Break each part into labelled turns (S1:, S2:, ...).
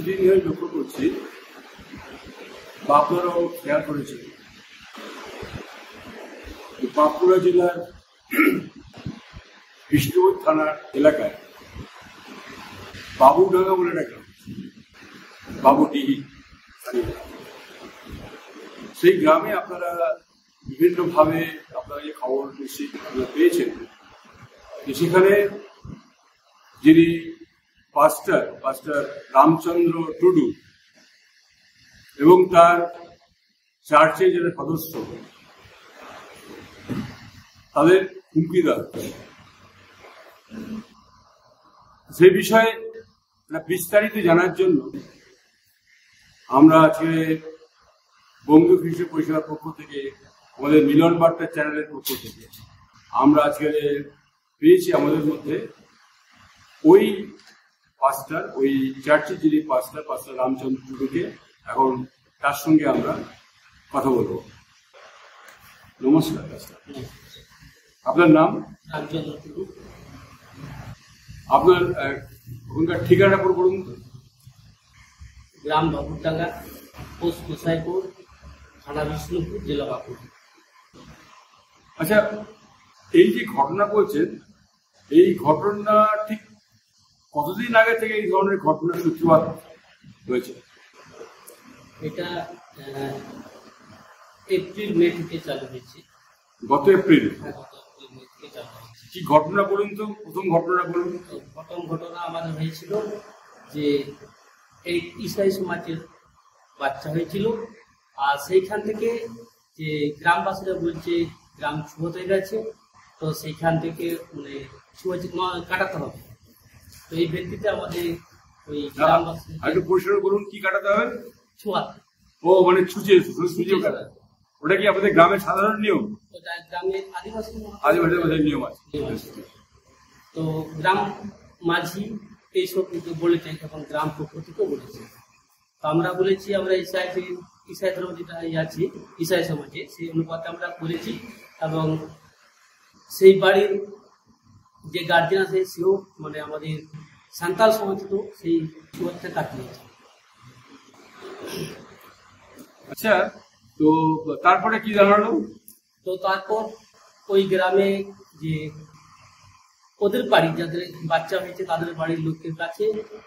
S1: কিছুদিন ধরে লক্ষ্য করছি বা আপনারাও খেয়াল করেছেন বাঁকুড়া জেলার বিষ্ণুপুর থানার এলাকায় বাবুডাঙ্গা বলে একটা গ্রাম, বাবুডিহি, সেই গ্রামে আপনারা বিভিন্নভাবে আপনারা যে খবর নিশ্চিত পেয়েছেন সেখানে যিনি পাস্টার রামচন্দ্র টুডু এবং তার চার্চের যারা সদস্য তাদের হুমকি দেওয়া সেই বিষয়ে বিস্তারিত জানার জন্য আমরা আজকে বঙ্গ খ্রিস্ট পরিষেবার পক্ষ থেকে আমাদের মিলন বার্তা চ্যানেলের পক্ষ থেকে আমরা আজকে পেয়েছি আমাদের মধ্যে ওই পাস্টার, ওই চার্চের যিনি পাস্টার রামচন্দ্র টুডুকে। এখন তার সঙ্গে আমরা কথা বলবো। নমস্কার পাস্টার, আপনার নাম?
S2: রামচন্দ্র টুডু।
S1: আপনার ওখানকার ঠিকানা পর বলুন তো।
S2: গ্রাম বাবুরডাঙ্গা, পোস্ট গোসাইপুর, থানা বিষ্ণুপুর, জেলা বাঁকুড়া।
S1: আচ্ছা, এই যে ঘটনা বলছেন, এই ঘটনা ঠিক কতদিন আগে থেকে এই ধরনের ঘটনার সূত্রপাত হয়েছে?
S2: এটা এপ্রিল-মে থেকে চালু হয়েছে।
S1: গত এপ্রিল?
S2: হ্যাঁ, গত এপ্রিল-মে থেকে চালু হয়েছে।
S1: কি ঘটনা বলুন তো, প্রথম ঘটনা বলুন।
S2: প্রথম ঘটনা আমাদের হয়েছিল যে এই ইসাই সমাজের বাচ্চা হয়েছিল, আর সেইখান থেকে যে গ্রামবাসীরা বলছে গ্রাম ছুঁত হয়ে গেছে, তো সেইখান থেকে মানে ছুঁচ কাটাতে হবে। তো এই ভিত্তিতে আমাদের ওই গ্রামবাসী
S1: একটু পরিষ্কার বলুন, কি কাটাতে হবে?
S2: ছোঁয়াত।
S1: ও মানে ছুঁচে কাটা। ওটা কি আপনাদের গ্রামের সাধারণ নিয়ম?
S2: ওটা গ্রামের
S1: আদিবাসীদের নিয়ম আছে।
S2: তো গ্রাম মাঝি এইসব কিন্তু বলেছে, এবং গ্রাম পক্ষ থেকেও বলেছে। তো আমরা বলেছি আমরা ইসাই ধর্ম যেটা আছে ইসাই সমাজে, সেই অনুপাতে আমরা করেছি, এবং সেই বাড়ির যে গার্জেন আছে সেও মানে আমাদের সান্তাল সমাজ তো সেই সুবাদটা কাটিয়েছে।
S1: আচ্ছা, তো তারপরে কি জানালো?
S2: তো তারপর ওই গ্রামে যে ওদের বাড়ি যাদের বাচ্চা হয়েছে তাদের বাড়ির লোকের কাছে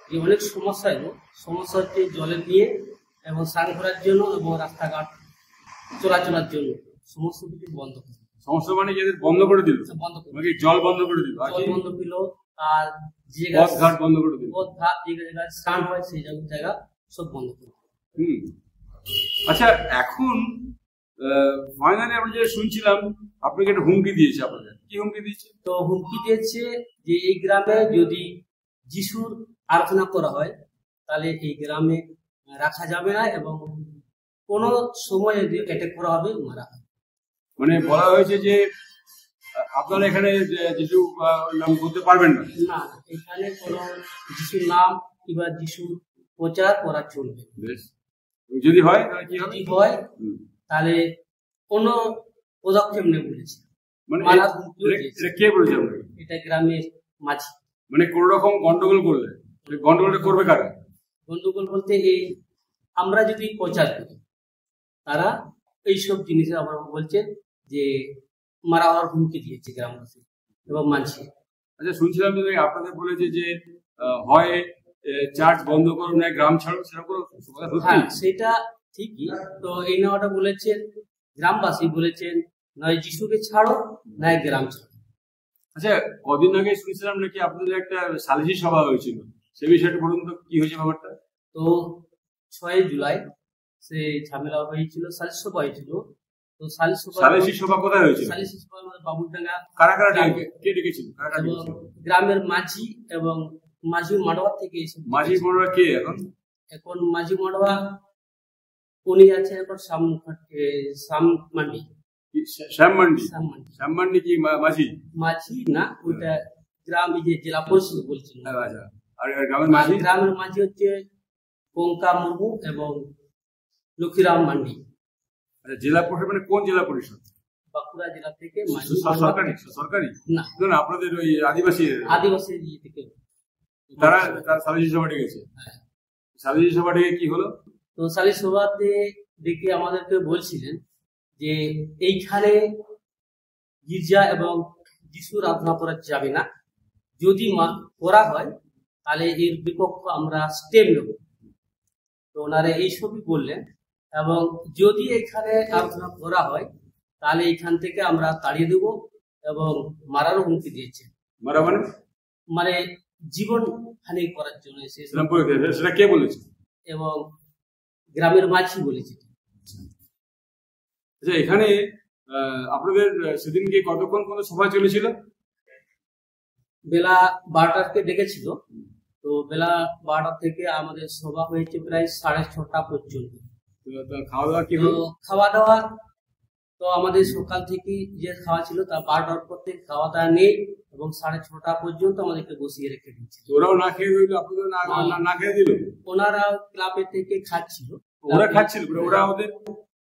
S2: যে অনেক সমস্যা এলো। সমস্যা হচ্ছে জলের নিয়ে, এবং স্নান করার জন্য, এবং রাস্তাঘাট চলাচলের জন্য সমস্ত কিছু বন্ধ করে।
S1: সমস্যা মানে যাদের বন্ধ করে দিল?
S2: বন্ধ করে,
S1: জল বন্ধ করে দিল,
S2: জল বন্ধ দিল, আর যে
S1: ঘাট বন্ধ করে দিল,
S2: ঘাট যে জায়গায় স্নান হয় সেই জায়গা সব বন্ধ করে।
S1: আচ্ছা, এখন ফাইনালি আমরা যেটা শুনছিলাম আপনাকে একটা হুমকি দিয়েছে। আপনাদের কি হুমকি দিয়েছে?
S2: তো হুমকি দিয়েছে যে এই গ্রামে যদি যিশুর আরাধনা করা হয় তাহলে এই গ্রামে রাখা যাবে না, এবং কোনো সময় যদি অ্যাটাক করা হবে মারা হবে।
S1: মানে বলা হয়েছে যে আপনারা এখানে যিশু নাম বলতে পারবেন না?
S2: না, এখানে কোনো যিশুর নাম কিংবা যিশুর প্রচার করা চলবে।
S1: যদি হয় তাহলে কি হবে?
S2: তাহলে কোনো পদক্ষেপ নেই বলেছে।
S1: মানে কে বলেছে?
S2: এটা গ্রামের মাঝি।
S1: মানে কোন রকম গন্ডগোল করলে, গন্ডগোলটা করবে কারা?
S2: গন্ডগোল বলতে এই আমরা যদি প্রচার করি তারা এইসব জিনিসে আমরা বলছে যে মারা হওয়ার হুমকি দিয়েছে গ্রামবাসী এবং মাঝি।
S1: আচ্ছা, শুনছিলাম যে আপনাদের বলেছে যে হয় চার্চ বন্ধ করো, না গ্রাম ছাড়ো, সেরকম?
S2: হ্যাঁ, সেটা ঠিকই। তো এই নেওয়াটা বলেছেন গ্রামবাসী, বলেছেন নয় যিশুকে ছাড়ো নয় গ্রাম ছাড়ো।
S1: আচ্ছা, কদিন আগে শুনছিলাম নাকি আপনাদের একটা সালিসি সভা হয়েছিল, সে বিষয়টা বলুন তো, কি হয়েছে ব্যাপারটা?
S2: তো 6 জুলাই সে ঝামেলা হয়েছিল, সালিসি সভা হয়েছিল। তো সালিসি সভা
S1: কোথায় হয়েছিল?
S2: সালিসি সভা বাবুরডাঙ্গা।
S1: কারা কারা কে ডেকেছিল?
S2: গ্রামের মাঝি এবং মাঝি মাডোয়া থেকে এসে।
S1: মাঝি মাডোয়া কে
S2: এখন মাঝি মাডোয়া উনি আছে এখন শ্যাম মান্ডি।
S1: শ্যাম মান্ডি কি মাঝি
S2: না, ওইটা গ্রাম জেলা পরিষদ বলছিল।
S1: আর গ্রামের
S2: মাঝি হচ্ছে কঙ্কা মুর্মু এবং লক্ষ্মীরাম মান্ডি।
S1: জেলা পরিষদ মানে কোন জেলা পরিষদ?
S2: বাঁকুড়া জেলা থেকে।
S1: সরকারি
S2: না,
S1: আপনাদের ওই আদিবাসী
S2: থেকে
S1: তারা সালিসি সভা ডেকেছে। সালিশি সভা ডেকে কি হলো?
S2: তো সালিশ সভাতে ডেকে আমাদেরকে বলছিলেন যে এইখানে গির্জা এবং যিশুর আরাধনা করা যাবে না, যদি করা হয় তাহলে এর বিপক্ষে আমরা স্টেপ নেব। তো ওনারা এইসবই বললেন, এবং যদি এখানে আরাধনা করা হয় তাহলে এখান থেকে আমরা তাড়িয়ে দেব এবং মারারও হুমকি দিয়েছে।
S1: মারা মানে?
S2: মানে জীবন হানি করার জন্য
S1: সেটা কে বলেছে?
S2: এবং গ্রামের মাঝি বলেছে।
S1: আচ্ছা, এখানে আপনাদের সেদিনকে কতক্ষণ কোন সভা চলেছিল?
S2: বেলা 12টাকে ডেকেছিল, তো বেলা 12টা থেকে আমাদের সভা হয়েছে প্রায় 6:30 পর্যন্ত।
S1: খাওয়া দাওয়া কি হলো?
S2: খাওয়া দাওয়া তো আমাদের সকাল থেকে যে খাওয়া ছিল তা 12টার পর থেকে খাওয়া দাওয়া নেই, এবং 6:30 পর্যন্ত আমাদেরকে বসিয়ে রেখে দিচ্ছে।
S1: ওরাও না খেয়ে রইল, আপনাদের না খেয়ে দিল?
S2: ওনারা ক্লাবে থেকে খাচ্ছিল।
S1: ওরা খাচ্ছিল? ওরা ওদের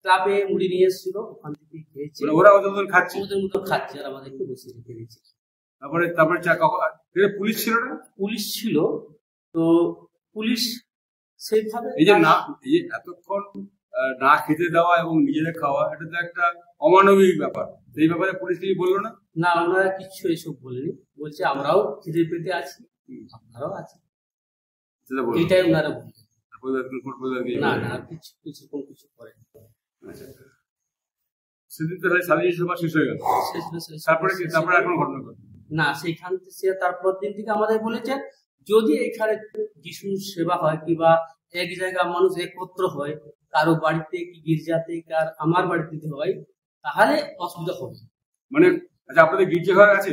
S2: ক্লাবে মুড়ি নিয়ে এসেছিল, ওখান থেকে খেয়েছে।
S1: ওরা ওদের খাচ্ছে,
S2: ওদের মতো খাচ্ছে, আর আমাদেরকে বসিয়ে রেখে দিচ্ছে।
S1: তারপরে পুলিশ ছিল না?
S2: পুলিশ ছিল। তো পুলিশ সেইভাবে
S1: এই যে এতক্ষণ না খেতে দেওয়া এবং নিজেদের খাওয়া, এটা তো একটা অমানবিক ব্যাপার। এই ব্যাপারে পুলিশ কিছু বললো না?
S2: না, ওনারা কিছু এসব বলেনি, বলছে আমরাও খিদে পেতে আছি, আপনারাও আছেন, এটাই ওনারা বললেন। না না, কিছু করে।
S1: সেদিন তো সালিশি সভা শেষ হয়ে গেল, তারপরে এখন ঘটনা
S2: না, সেইখান থেকে তারপর দিন থেকে আমাদের বলেছে যদি এখানে যিশুর সেবা হয় কিংবা এক জায়গায় মানুষ একত্র হয়, কারো বাড়িতে কি গির্জাতে, কার আমার বাড়িতে হয়, তাহলে অসুবিধা হবে।
S1: মানে আচ্ছা, আপনাদের গির্জাঘর আছে?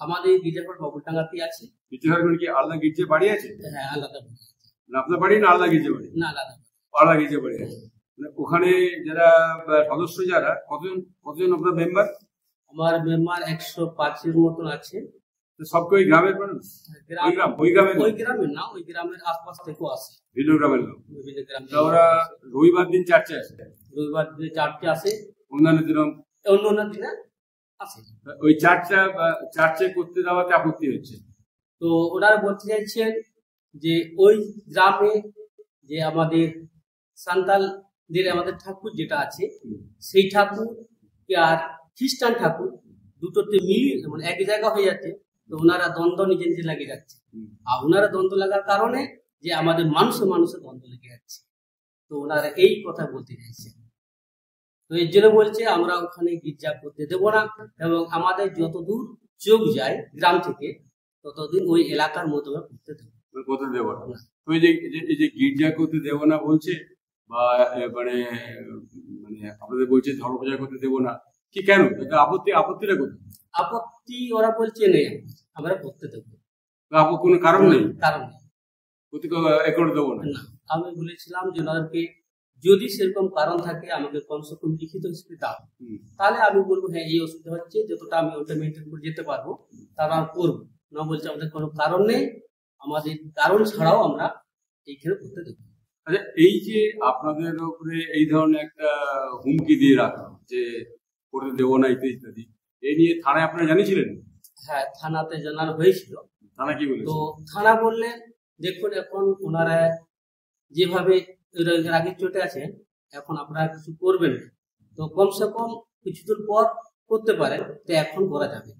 S2: আমাদের গির্জাঘর বকুলডাঙ্গাতে আছে।
S1: গির্জাঘর কি আলাদা গির্জা বাড়ি আছে?
S2: হ্যাঁ, আলাদা।
S1: আপনার বাড়ি না আলাদা গির্জা বাড়ি?
S2: না, আলাদা।
S1: আলাদা গির্জা বাড়ি আছে। ওখানে যারা সদস্য, যারা কতজন আপনার মেম্বার?
S2: আমার মেম্বার 105-এর মতন আছে।
S1: সবকে ওই গ্রামের মানুষ? ওই
S2: গ্রামের না, ওই গ্রামের আশপাশ থেকেও আসে,
S1: বিভিন্ন গ্রামের লোক। ওরা রবিবার দিন চার্চে আসে?
S2: রবিবার দিনে চার্চে আসে,
S1: অন্যান্য
S2: দিনে আসে।
S1: ওই চার্চে করতে যাওয়াতে আপত্তি হচ্ছে।
S2: তো ওনারা বলতে চাইছেন যে ওই গ্রামে যে আমাদের সান্তালদের আমাদের ঠাকুর যেটা আছে, সেই ঠাকুর আর খ্রিস্টান ঠাকুর দুটোতে মিলিয়ে মানে এক জায়গা হয়ে যাচ্ছে। তো ওনারা দ্বন্দ্ব নিজে নিজে লেগে যাচ্ছে, আর ওনারা দ্বন্দ্ব লাগার কারণে যে আমাদের মানুষের দ্বন্দ্ব লেগে যাচ্ছে। তো ওনারা এই কথা বলতে চাইছে। তো এর জন্য বলছে আমরা ওখানে গির্জা করতে দেবো না, এবং আমাদের যতদূর চোখ যায় গ্রাম থেকে ততদিন ওই এলাকার মতো
S1: করতে দেবো না। ওই যে গির্জা করতে দেবো না বলছে, বা মানে আপনাদের বলছে ধর্ম প্রচার করতে দেবো না, কি কেন? আপত্তিটা কোথায়?
S2: আপত্তি ওরা বলছে নেই, আমরা করতে দেবো।
S1: কোনো কারণ নেই?
S2: কারণ নেই,
S1: করে দেবো না।
S2: আমি বলেছিলাম যে ওনাদেরকে যদি সেরকম কারণ থাকে আমাকে কমসে কম লিখিত হিসেবে দাও, তাহলে আমি বলবো হ্যাঁ এই অসুবিধা হচ্ছে, যতটা আমি ওটা মেনটেন করে যেতে পারবো তারা আমি করবো না। বলছে আমাদের কোনো কারণ নেই, আমাদের কারণ ছাড়াও আমরা এইখানে করতে দেবো।
S1: আচ্ছা, এই যে আপনাদের উপরে এই ধরনের একটা হুমকি দিয়ে রাখা যে করতে দেবো না ইত্যাদি, এই নিয়ে থানায় আপনারা জানিয়েছিলেন?
S2: হ্যাঁ, থানাতে জানানো হয়েছিল।
S1: থানা কি বলে?
S2: তো থানা বললেন দেখুন এখন ওনারা যেভাবে আগে চটে আছেন, এখন আপনারা কিছু করবেন না, তো কমসে কম কিছুদিন পর করতে পারেন, তো এখন করা যাবে।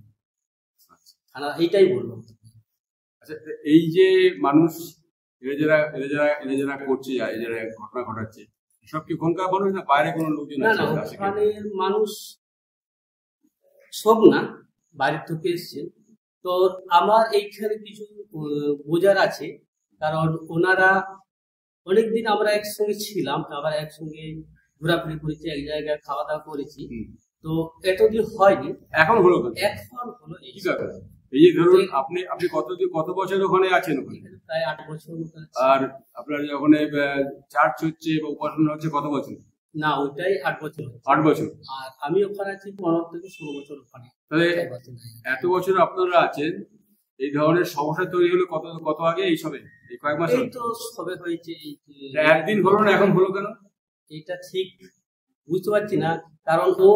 S2: থানা এইটাই বললো।
S1: আচ্ছা, এই যে মানুষ এরা যারা করছে, যারা ঘটনা ঘটাচ্ছে, সব কি ওখানকার মানুষ না বাইরে কোনো লোকজন?
S2: না, ওখানের মানুষ সব না, বাইরে থেকে এসছে। তো আমার এইখানে কিছু বোঝার আছে, কারণ ওনারা অনেকদিন আমরা একসঙ্গে ছিলাম, আবার একসঙ্গে ঘোরাঘুরি করেছি, এক জায়গায় খাওয়া দাওয়া করেছি। তো এতদিন হয়নি, এখন হলো।
S1: এই যে ধরুন আপনি কত বছর ওখানে আছেন?
S2: প্রায় 8 বছর।
S1: আর আপনার যখন চার্চ হচ্ছে বা উপাসনা হচ্ছে কত বছর?
S2: না, ওইটাই 8 বছর।
S1: 8 বছর।
S2: আর আমি ওখানে আছি 15 থেকে 16 বছর ওখানে।
S1: তাহলে এত বছর আপনারা আছেন, এই ধরনের সমস্যা তৈরি হলো কত আগে? এই কয়েক মাস
S2: তো সবে হয়েছে।
S1: একদিন হলো না, এখন হলো কেন?
S2: এটা ঠিক বুঝতে পারছি না, কারণ ও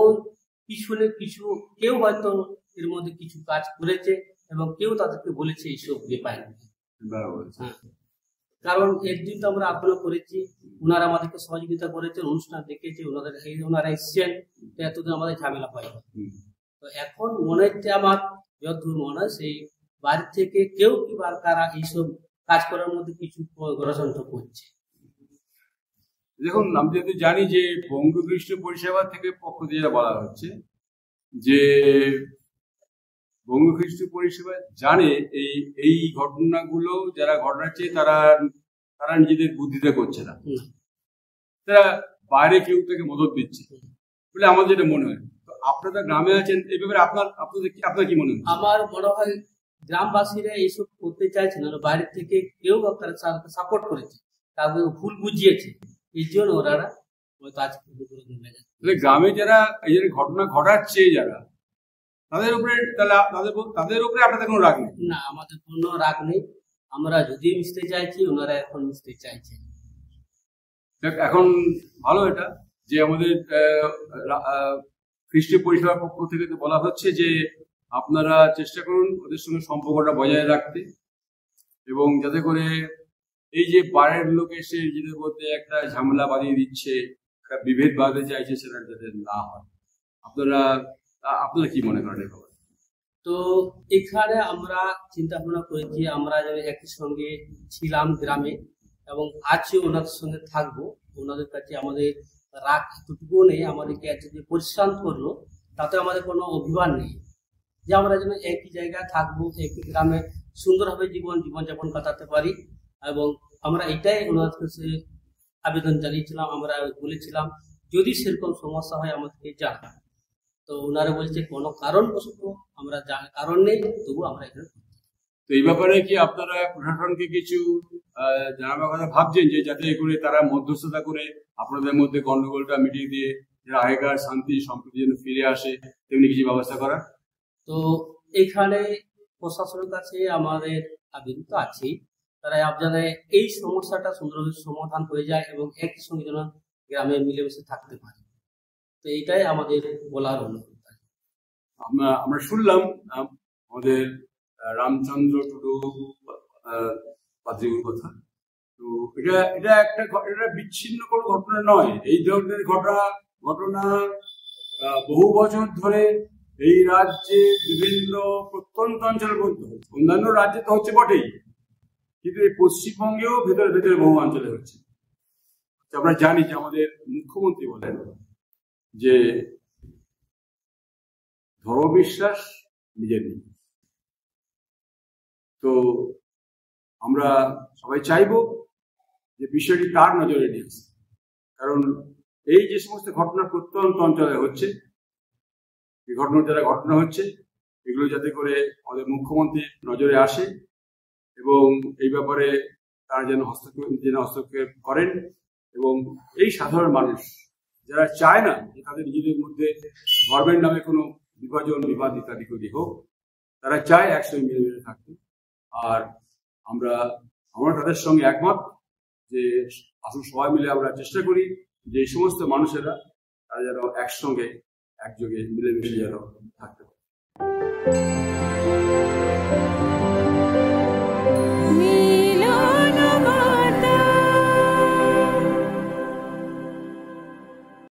S2: পিছনে কিছু কেউ হয়তো এর মধ্যে কিছু কাজ করেছে, এবং কেউ তাদেরকে বলেছে এইসব ব্যাপার। কারণ একদিন তো আমরা আলোচনা করেছি, ওনারা আমাদেরকে সহযোগিতা করেছেন, অনুষ্ঠান দেখেছে, ওনারা এসছেন, তো এতদিন আমাদের ঝামেলা পাইনি। তো এখন মনে হচ্ছে আমার যতদূর মনে হয় সেই বাড়ি থেকে কেউ কি বা কারা এইসব কাজ করার মধ্যে কিছু ষড়যন্ত্র করছে।
S1: দেখুন, আমি যেহেতু জানি যে বঙ্গকৃষ্ণ পরিষেবা থেকে পক্ষ থেকে বলা হচ্ছে যে বঙ্গকৃষ্ণ পরিষেবা জানে এই ঘটনাগুলো যারা ঘটাচ্ছে তারা নিজেদের বুদ্ধিতে করছে না, তারা বাইরে কেউ থেকে মদত দিচ্ছে বলে আমার যেটা মনে হয়। তো আপনারা গ্রামে আছেন, এই ব্যাপারে আপনার কি মনে হয়?
S2: আমার মনে হয় গ্রামবাসীরা এইসব করতে চাইছে না, বাইরে থেকে কেউ সাপোর্ট করেছে, তাদের ভুল বুঝিয়েছে, এই জন্য ওরা হয়তো আজকে
S1: গ্রামে যারা এই ঘটনা ঘটাচ্ছে যারা তাদের উপরে আপনাদের কোনো রাগ নেই?
S2: না, আমাদের কোনো রাগ নেই। আমরা যদি মিশতে চাইছি, ওনারা এখন মিশতে চাইছে।
S1: এখন ভালো এটা যে আমাদের খ্রিস্টীয় পরিষেবার পক্ষ থেকে বলা হচ্ছে যে আপনারা চেষ্টা করুন ওদের সঙ্গে সম্পর্কটা বজায় রাখতে, এবং যাতে করে এই যে বাইরের লোক এসে নিজেদের মধ্যে একটা ঝামেলা বাঁধিয়ে দিচ্ছে, একটা বিভেদ বাঁধতে চাইছে, সেটা যাতে না হয়। আপনারা কি মনে করেন?
S2: তো এখানে আমরা চিন্তা ভাবনা করেছি, আমরা একই সঙ্গে ছিলাম গ্রামে এবং আজও ওনাদের সঙ্গে থাকবো। ওনাদের কাছে আমাদের রাগ এতটুকু নেই, আমাদেরকে যে পরিশ্রান্ত করলো তাতে আমাদের কোনো অভিমান নেই, যে আমরা যেন একই জায়গায় থাকবো, একই গ্রামে সুন্দরভাবে জীবনযাপন কাটাতে পারি। এবং আমরা এটাই ওনাদের কাছে আবেদন জানিয়েছিলাম, আমরা বলেছিলাম যদি সেরকম সমস্যা হয় আমাদেরকে জানান। তো ওনারা বলছে কোনো কারণবশত আমরা কারণ নেই, তবু আমরা এখানে।
S1: তো এই ব্যাপারে কি আপনারা প্রশাসনকে কিছু জানাবার কথা ভাবছেন, যে যাতে করে তারা মধ্যস্থতা করে আপনাদের মধ্যে গন্ডগোলটা মিটিয়ে দিয়ে আগেকার শান্তি সম্প্রীতি যেন ফিরে আসে, তেমনি কিছু ব্যবস্থা করা?
S2: তো এখানে প্রশাসনের কাছে আমাদের আবেদন তো আছেই, তারা আপনারা এই সমস্যাটা সুন্দরভাবে সমাধান হয়ে যায় এবং একই সঙ্গে যেন গ্রামে মিলেমিশে থাকতে পারে। তো এইটাই আমাদের বলার অনুরোধ।
S1: আমরা শুনলাম আমাদের রামচন্দ্র টুডু পাদ্রীর কথা। তো এটা একটা বিচ্ছিন্ন কোনো ঘটনা নয়। এই ধরনের ঘটনা বহু বছর ধরে এই রাজ্যে বিভিন্ন প্রত্যন্ত অঞ্চলের মধ্যে হচ্ছে। অন্যান্য রাজ্যে তো হচ্ছে বটেই, কিন্তু এই পশ্চিমবঙ্গেও ভেতরে ভেতরে বহু অঞ্চলে হচ্ছে। আমরা জানি যে আমাদের মুখ্যমন্ত্রী বলেন যে ধর্মবিশ্বাস নিজের নেই। তো আমরা সবাই চাইব যে বিষয়টি তার নজরে নিয়ে আসে, কারণ এই যে সমস্ত ঘটনা প্রত্যন্ত অঞ্চলে হচ্ছে, এই ঘটনা হচ্ছে এগুলো যাতে করে আমাদের মুখ্যমন্ত্রীর নজরে আসে এবং এই ব্যাপারে তারা যেন হস্তক্ষেপ করেন, এবং এই সাধারণ মানুষ যারা চায় না যে তাদের নিজেদের মধ্যে ধর্মের নামে কোনো বিবাদ ইত্যাদি হোক, তারা চায় একসঙ্গে মিলেমিশে থাকতে। আর আমরা তাদের সঙ্গে একমত যে আসুন সবাই মিলে আমরা চেষ্টা করি যে এই সমস্ত মানুষেরা তারা যেন একসঙ্গে একযোগে মিলেমিশে যেন থাকতে পারে।